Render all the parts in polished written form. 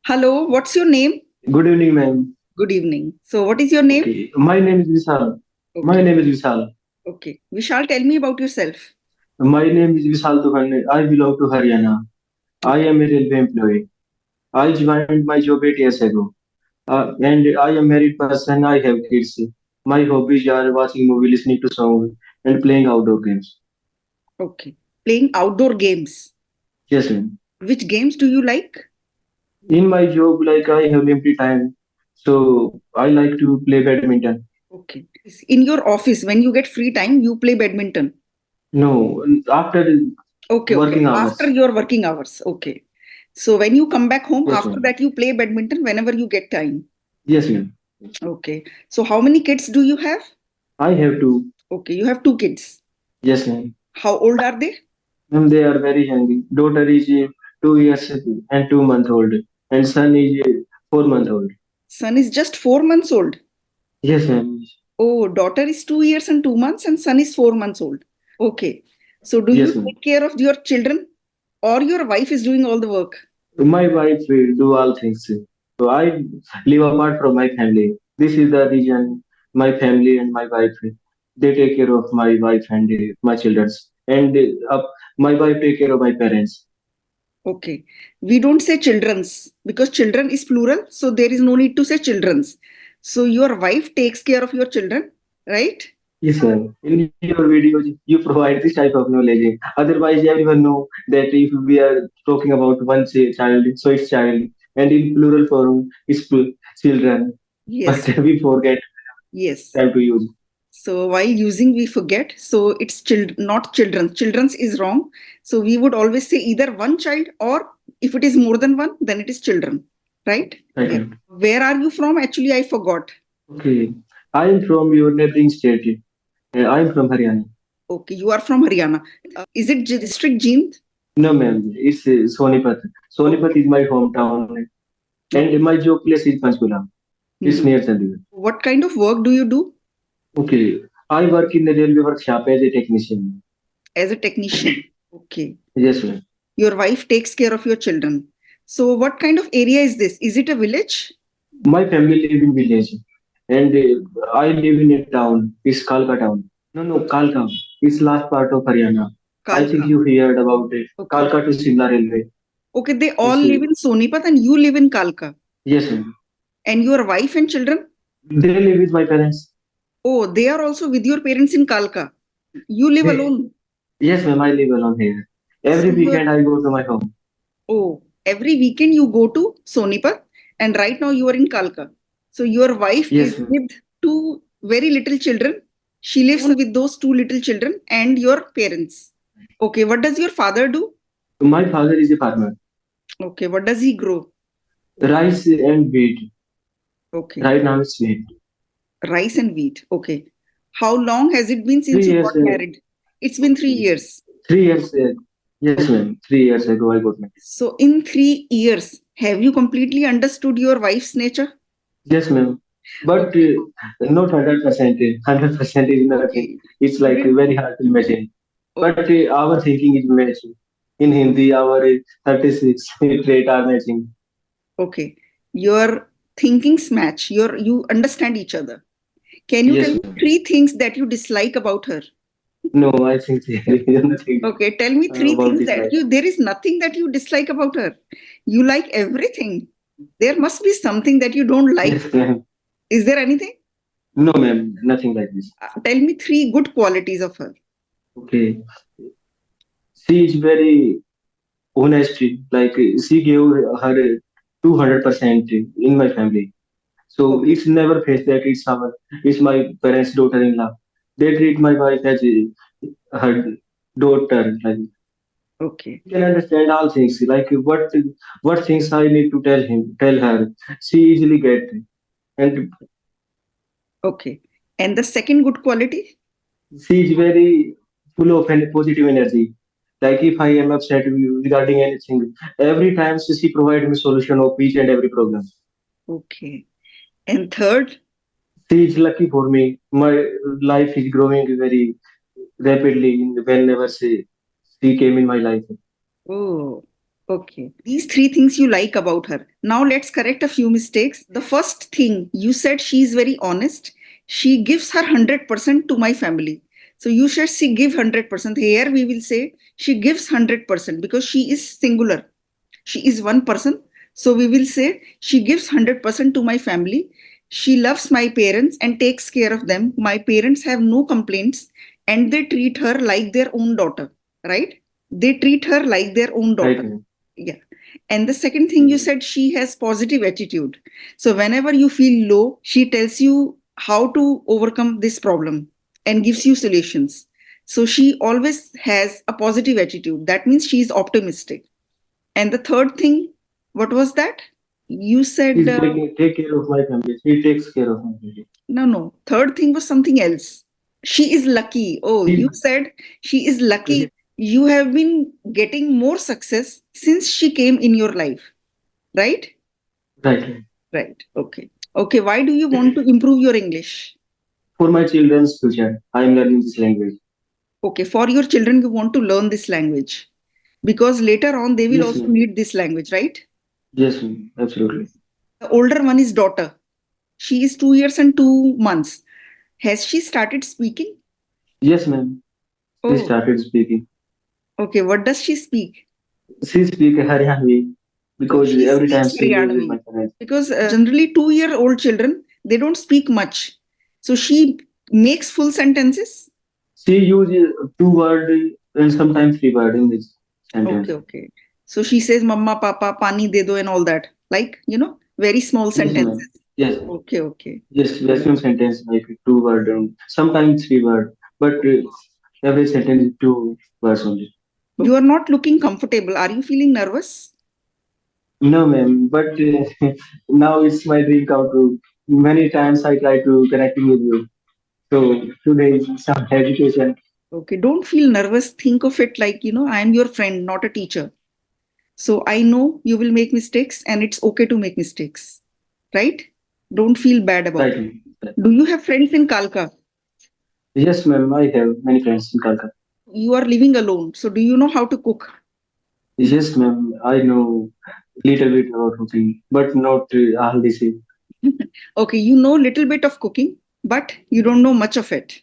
Hello, what's your name? Good evening, ma'am. Good evening. So, what is your name? Okay, my name is Vishal. My Okay, name is Vishal. okay. Vishal, tell me about yourself. My name is Vishal Duhane. I belong to Haryana. I Okay, am a railway employee. I joined my job 8 years ago. And I am married person. I have kids. My hobbies are watching movie, listening to songs, and playing outdoor games. okay. Playing outdoor games. Yes, ma'am. Which games do you like? In my job, like I have empty time, so I like to play badminton. Okay. In your office, when you get free time, you play badminton. No, after Okay, okay. working After hours. your working hours. Okay. So, when you come back home, Yes, after ma'am. that, you play badminton whenever you get time. Yes, ma'am. Okay. So, how many kids do you have? I have to. Okay, you have two kids. Yes, ma'am. How old are they? They are very young. Daughter is 2 years and 2 months old, and son is 4 months old. Son is just 4 months old. Yes, ma'am. Oh, daughter is 2 years and 2 months, and son is 4 months old. Okay. So, do you Yes, ma'am. take care of your children or your wife is doing all the work? My wife will do all things. So I live apart from my family. This is the reason my family and my wife they take care of my wife and my children, and my wife take care of my parents. Okay. We don't say children's because children is plural. So, there is no need to say children's. So, your wife takes care of your children, right? Yes, ma'am. In your videos, you provide this type of knowledge. Otherwise, everyone know that if we are talking about one child, so it's child, and in plural form, it's children. But Yes. we forget Yes. time to use. So while using, we forget. So it's not children. Children's is wrong. So we would always say either one child or if it is more than one, then it is children. Right? Right, Yes. right. Where are you from? Actually, I forgot. Okay. I am from your neighboring state. I am from Haryana. Okay, you are from Haryana. Is it district Jind? No, ma'am. It's Sonipat. Sonipat Okay. is my hometown, and Okay. my job place is Panchkula. It's Hmm. near Chandigarh. What kind of work do you do Okay. I work in the railway workshop as a technician. as a technician? Okay. Yes, ma'am. Your wife takes care of your children. So what kind of area is this? Is it a village? My family live in village, and I live in a town. It's Kalka town. No, no, Kalka. It's last part of Haryana. I think Kalka. you heard about it. Okay. Kalka to Simla railway. Okay, they all It's live in Sonipat and you live in Kalka. yes, ma'am. And your wife and children? They live with my parents. Oh, they are also with your parents in Kalka. You live They, alone. yes, ma'am. I live alone here. So Every you weekend I go to my home. oh, every weekend you go to Sonipat and right now you are in Kalka. So your wife is Yes, ma'am. with two very little children. She lives with those two little children and your parents. Okay, what does your father do? My father is a farmer. Okay, what does he grow? Rice and wheat. Okay, Right now it's wheat. rice and wheat. Okay. How long has it been since Three you years. got married? It's been 3 years. 3 years. Yes, ma'am. 3 years ago I got married. So, in 3 years, have you completely understood your wife's nature? Yes, ma'am. But Okay, not 100%. 100% is nothing. okay. It's You like didn't. very hard to imagine. But Okay, our thinking is matching. In Hindi, our 36 trait are matching. okay. Your thinkings match. You understand each other. Can you tell Yes, me ma'am. three things that you dislike about her? No, I think there is nothing Okay, tell me three about things this that life. you. There is nothing that you dislike about her. You like everything. There must be something that you don't like. Yes, ma'am. Is there anything? No, ma'am. Nothing like this. Tell me three good qualities of her. Okay. She is very honest. Like she gave her 200% in my family. So Okay, it's never faced that it's my parents' daughter-in-law. They treat my wife as her daughter. Like okay, she can understand all things. Like what things I need to tell her. She easily get, and okay. And the second good quality? she is very full of positive energy. Like if I am upset regarding anything, every time she provide me solution of each and every problem. Okay. And third? She is lucky for me. My life is growing very rapidly whenever she came in my life. Oh. Okay. These three things you like about her. Now let's correct a few mistakes. The first thing you said, she is very honest. She gives her 100% to my family. So you should she give 100%. Here we will say she gives 100% because she is singular. She is one person. So we will say she gives 100% to my family. She loves my parents and takes care of them. My parents have no complaints and they treat her like their own daughter, right? They treat her like their own Right, daughter. ma'am. Yeah. And the second thing you said, she has positive attitude. So whenever you feel low, she tells you how to overcome this problem and gives you solutions. So she always has a positive attitude. That means she is optimistic. And the third thing, what was that? You said, She's taking take care of my family. She takes care of my family. no, no. Third thing was something else. She is lucky. Oh, you She, said she is lucky. You have been getting more success since she came in your life, right? right. Right. Okay. Okay. Why do you want to improve your English? For my children's future, I am learning this language. Okay. For your children, you want to learn this language because later on they will Yes, also ma'am. need this language, right? Yes, ma'am. Absolutely. The older one is daughter. She is 2 years and 2 months. Has she started speaking? Yes, ma'am. She Oh, started speaking. okay. What does she speak? She speak Haryanvi Oh, because she every time speaks she lives with Haryanvi my parents. because generally 2 year old children they don't speak much. So she makes full sentences. She uses two word and sometimes three word in this Okay, sentence. okay. So she says "Mama, Papa, pani de do" and all that. Like very small Yes, ma'am. sentences. Yes, Okay, okay. yes. Yeah. Maximum sentence like two word and sometimes three word, but every sentence is two words only. You are not looking comfortable. Are you feeling nervous? No, ma'am. But now it's my dream come true. Many times I try to connecting with you. So today is some hesitation. Okay, don't feel nervous. Think of it like, I am your friend, not a teacher. So I know you will make mistakes and it's okay to make mistakes, right? Don't feel bad about Right, it. ma'am. Do you have friends in Kalka? Yes, ma'am. I have many friends in Calcutta. You are living alone. So do you know how to cook? Yes, ma'am. I know little bit about cooking, but not all this. Okay, you know little bit of cooking, but you don't know much of it,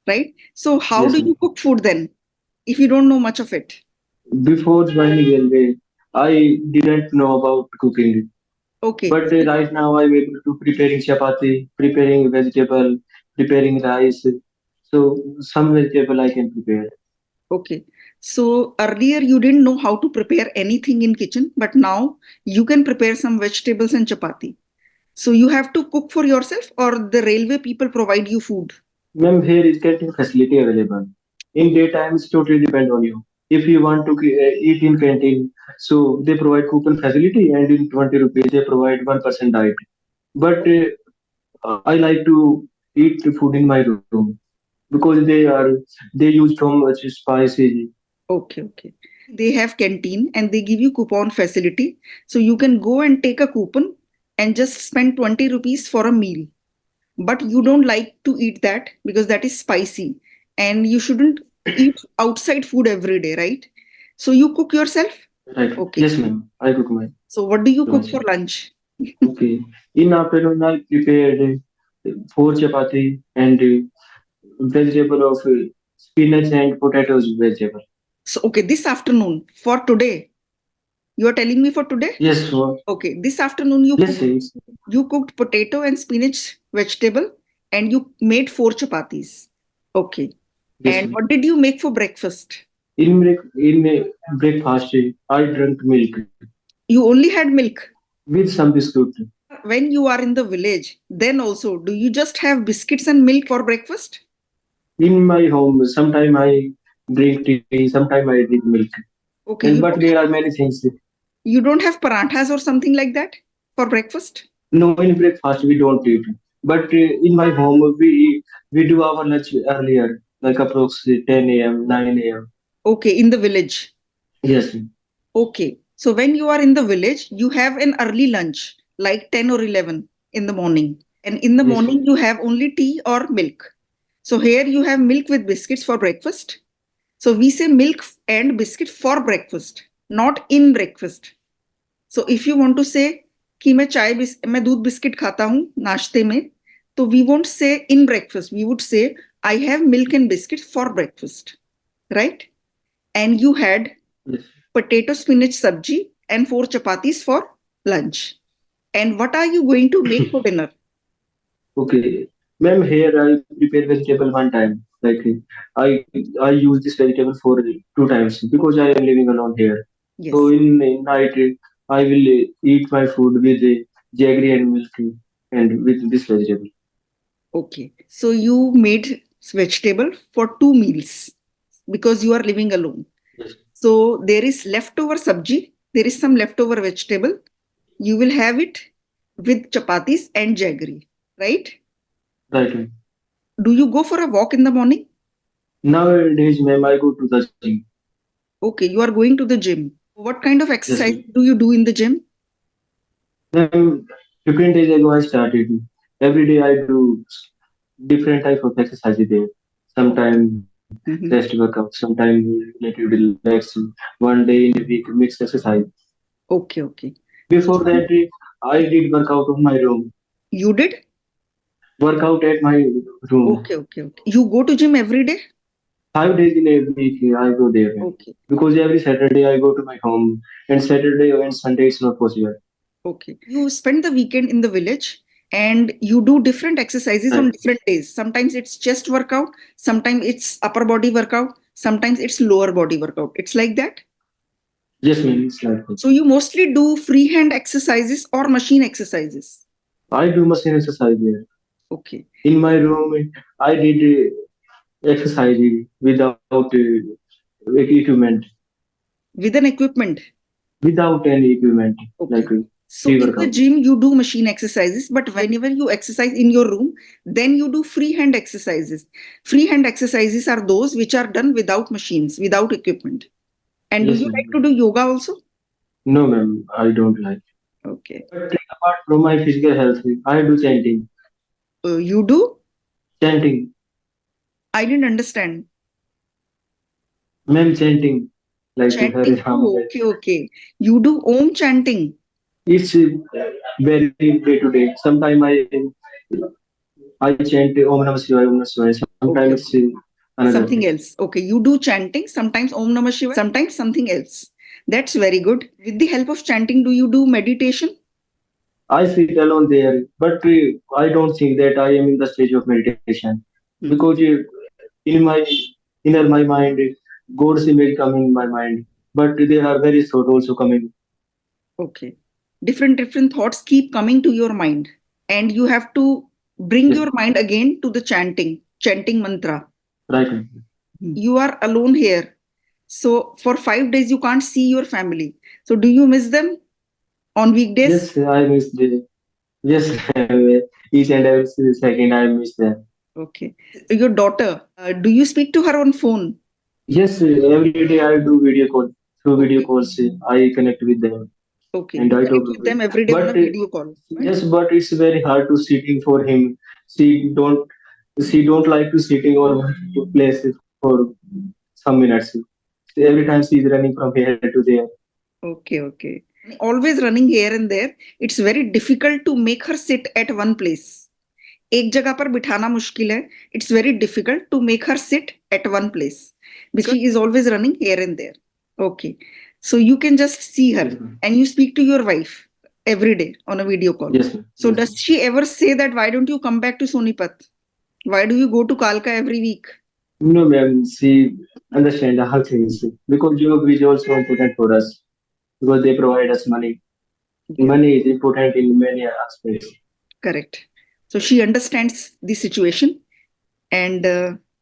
right? So how Yes, do ma'am. you cook food then if you don't know much of it? Before joining railway, I didn't know about cooking, Okay. but right now I'm able to preparing chapati, preparing vegetable, preparing rice. So some vegetable I can prepare. Okay. So earlier you didn't know how to prepare anything in kitchen, but now you can prepare some vegetables and chapati. So you have to cook for yourself or the railway people provide you food. Ma'am, here is canteen facility available. In Okay. daytime, it's totally depend on you. If you want to eat in canteen, so they provide coupon facility, and in 20 rupees they provide 1% diet. But I like to eat the food in my room because they use so much spices. Okay, okay. They have canteen and they give you coupon facility. So you can go and take a coupon and just spend 20 rupees for a meal. But you don't like to eat that because that is spicy and you shouldn't eat outside food every day, right? So you cook yourself? Right? Okay. Yes, ma'am. I cook my So what do you to cook for myself. lunch? Okay. In afternoon, I prepared four chapati and vegetable of spinach and potatoes vegetable. So, okay, this afternoon for today, you are telling me for today? Yes, Okay, this afternoon yes, yes. you cooked potato and spinach vegetable and you made four chapatis. Okay. Yes, And ma'am. what did you make for breakfast? In breakfast, I drank milk You only had milk. with some biscuit. When you are in the village, then also, do you just have biscuits and milk for breakfast? In my home, sometime I drink tea, sometime I drink milk. Okay, And but there are many things. you don't have paranthas or something like that for breakfast? No, in breakfast we don't eat. But in my home, we do our lunch earlier, like approximately 10 a.m., 9 a.m. Okay, in the village. Yes, Okay. So when you are in the village, you have an early lunch, like 10 or 11 in the morning. And in the yes, morning, you have only tea or milk. So here you have milk with biscuits for breakfast. So we say milk and biscuit for breakfast, not in breakfast. So if you want to say कि मैं दूध biscuit खाता हूँ नाश्ते में, तो we won't say in breakfast, we would say I have milk and biscuits for breakfast, right? And you had Yes. potato spinach sabji and 4 chapatis for lunch. And what are you going to make for dinner? Okay. Ma'am, here I prepare vegetable one time. Like I I use this vegetable for 2 times because I am living alone here. So Yes. in night I will eat my food with jaggery and milk and with this vegetable. Okay. So you made vegetable for 2 meals because you are living alone. Yes. So there is leftover sabji, there is some leftover vegetable. You will have it with chapatis and jaggery, right? Right. Ma'am. Do you go for a walk in the morning? Nowadays, ma'am, I go to the gym. Okay, you are going to the gym. What kind of Yes. exercise Ma'am. do you do in the gym? Ma'am, 15 days ago I started. Every day I do different type of exercises there. Okay. Sometimes chest Mhm. workout, sometimes related relaxing. One day in a week mixed exercise. Okay, okay. Before So that, I did workout of my room. you did? Workout at my room. Okay, okay, okay. You go to gym every day? 5 days in a week I go there. Ma'am. Okay, Because every Saturday I go to my home and Saturday and Sunday it's not possible. okay. You spend the weekend in the village and you do different exercises Right. on different days. Sometimes it's chest workout, sometimes it's upper body workout, sometimes it's lower body workout. It's like that. Yes, ma'am, it's like that. So you mostly do freehand exercises or machine exercises. I do machine exercise there. Okay. In my room, I did exercise without equipment, With an equipment. without any equipment, like Okay. So in the pre-workout. gym, you do machine exercises, but whenever you exercise in your room, then you do freehand exercises. Freehand exercises are those which are done without machines, without equipment. And do Yes, you like ma'am. to do yoga also? No, ma'am, I don't like. Okay. But apart from my physical health, I do chanting. You do? Chanting. I didn't understand. Ma'am, chanting. Like Chanting. Hare Ram. Oh, okay, okay. You do Om chanting. It's very day to day. Sometimes I chant Om Namah Shivaya, Om Namah Shivaya. Sometimes Okay, it's okay. another thing. Something else. Okay. You do chanting, sometimes Om Namah Shivaya, sometimes something else. That's very good. With the help of chanting, do you do meditation? I sit alone there, but I don't think that I am in the stage of meditation because Mhm. in my inner my mind, God's image come in my mind, but there are various thoughts also coming. Okay. Different thoughts keep coming to your mind, and you have to bring Yes, your mind again to the chanting mantra. right. You are alone here. So for 5 days, you can't see your family. So do you miss them on weekdays? Yes, I miss the yes each and every second I miss them. Okay. Your daughter, do you speak to her on phone? Yes, every day I do video call. Through video Okay. calls, I connect with them Okay. and You I talk connect with with them. them every day on a But video call. Right? yes, but it's very hard to sitting for him. She don't she don't like to sitting or to place for some minutes. Every time she's running from here to there. Okay, okay. Always running here and there. It's very difficult to make her sit at one place. एक जगह पर बिठाना मुश्किल है. It's very difficult to make her sit at one place because she is always running here and there. Okay. So you can just see her Yes, ma'am. and you speak to your wife every day on a video call. Yes, ma'am. So Yes, does ma'am. she ever say that why don't you come back to Sonipat? Why do you go to Kalka every week? No, ma'am. She understand all things because job is also important for us because they provide us money. Okay, Money is important in many aspects. correct. So she understands the situation and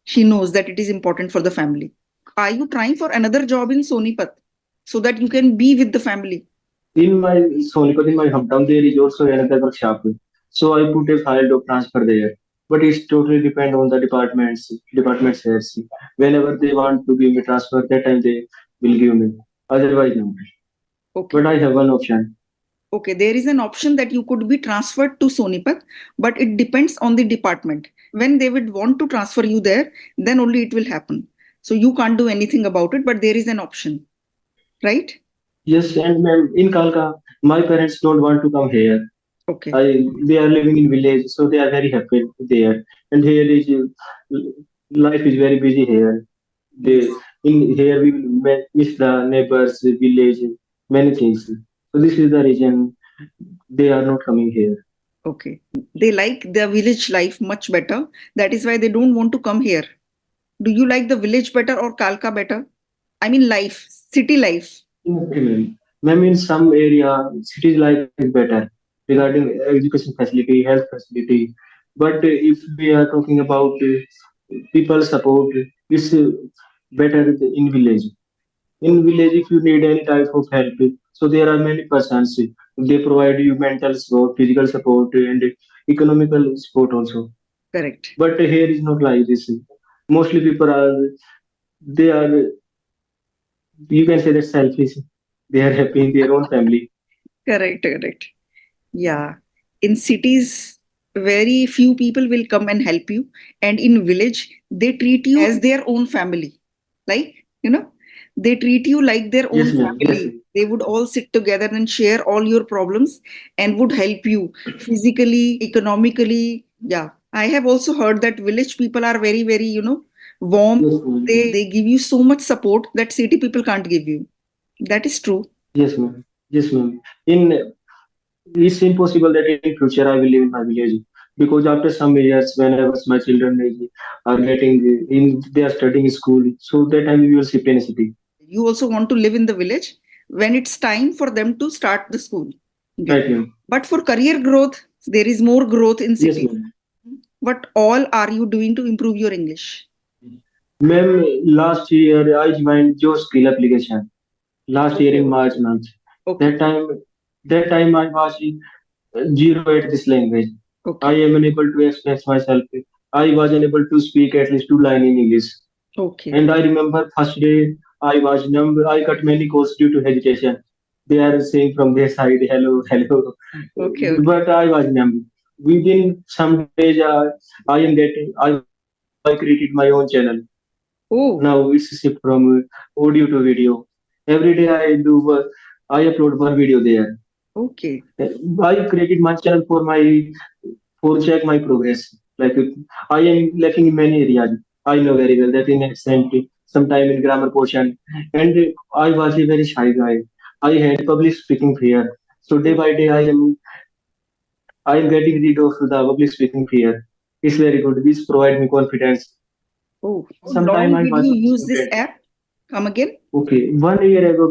she knows that it is important for the family. Are you trying for another job in Sonipat so that you can be with the family? In my Sonipat, in my hometown, there is also another workshop. So I put a file of transfer there. But it's totally depend on the department heads. Whenever they want to give me transfer, that time they will give me. Otherwise, no. Okay. But I have one option. Okay, there is an option that you could be transferred to Sonipat, but it depends on the department. When they would want to transfer you there, then only it will happen. So you can't do anything about it, but there is an option, right? Yes, and ma'am, in Kalka, my parents don't want to come here. Okay. They are living in village, so they are very happy there. And here is life is very busy here. Yes. They in here we will miss the neighbors, the village, many things. So this is the reason they are not coming here. Okay. They like the village life much better. That is why they don't want to come here. Do you like the village better or Kalka better? I mean, life, city life. Okay, ma'am. Ma'am, in some area, cities life is better regarding education facility, health facility. But if we are talking about people support, it's better in village. In Okay. village, if you need any type of help, so there are many persons. They provide you mental support, physical support, and economical support also. Correct. But here is not like this. Mostly people are they are you can say that selfish. They are happy in their own family. Correct. Correct. Yeah. In cities, very few people will come and help you. And in village, they treat you as their own family. Like, they treat you like their own Yes, ma'am. Yes, family. They would all sit together and share all your problems and would help you physically, economically. Yeah. I have also heard that village people are very, very, warm. yes, ma'am. They give you so much support that city people can't give you. That is true. Yes, ma'am. Yes, ma'am. In it's impossible that in future I will live in my village because after some years, whenever my children are getting in, they are studying in school, so that time we will shift in a city. You also want to live in the village when it's time for them to start the school. Yeah. Right, ma'am. But for career growth, there is more growth in Yes, cities. ma'am. What all are you doing to improve your English? Ma'am, last year I joined your skill application. Last year Okay. in March month. Okay. That time, that time I was zero at this language. I Okay. am unable to express myself. I was unable to speak at least two lines in English. Okay. And I remember first day I was number. I cut many calls due to hesitation. They are saying from their side, hello, hello. Okay. Okay. But I was numb. Within some days, I am getting. I created my own channel. Now it's Oh, shift from audio to video. Every day I upload one video there. okay. I created my channel for check my progress. Like I am lacking in many areas. I know very well that in accent, sometime in grammar portion, and I was a very shy guy. I had public speaking fear. So day Oh, by day, I am getting rid of the public speaking fear. It's very good. This provide me confidence. oh. How Sometime long I did was you a use this student. app? Come again? Okay, 1 year ago,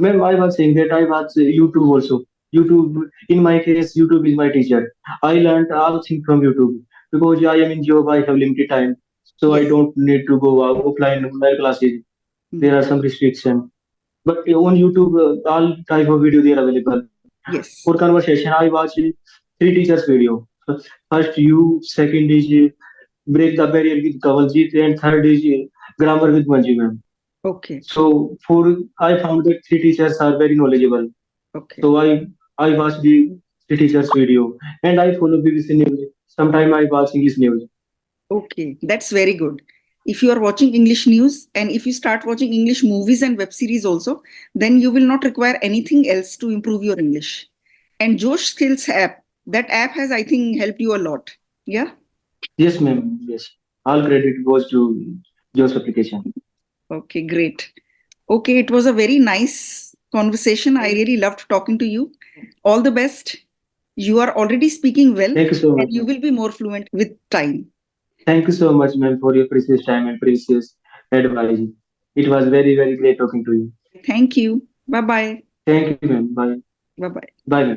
ma'am, I was saying that I was YouTube also. YouTube, in my case, YouTube is my teacher. I learned all things from YouTube because I am in job. I have limited time, so I Yes. don't need to go out offline my classes. There Hmm. are some restrictions, but on YouTube, all type of video they are available. For Yes. conversation, I watch three teachers video. First, you. Second is break the barrier with Kawaljeet, and third is grammar with Manju ma'am. Okay. So for I found that three teachers are very knowledgeable. Okay. So I watch the teacher's video and I follow BBC News. Sometimes I watch English news. Okay, that's very good. If you are watching English news and if you start watching English movies and web series also, then you will not require anything else to improve your English. And Josh Skills app, that app has, I think, helped you a lot. Yeah. Yes, ma'am. Yes. All credit goes to Joe's application. Okay, great. Okay, it was a very nice conversation. I really loved talking to you. All the best. You are already speaking well Thank you so and much, you ma'am. will be more fluent with time. Thank you so much, ma'am, for your precious time and precious advice. It was very, very great talking to you. Thank you. Bye bye. Thank you, ma'am. Bye. Bye bye. Bye, ma'am.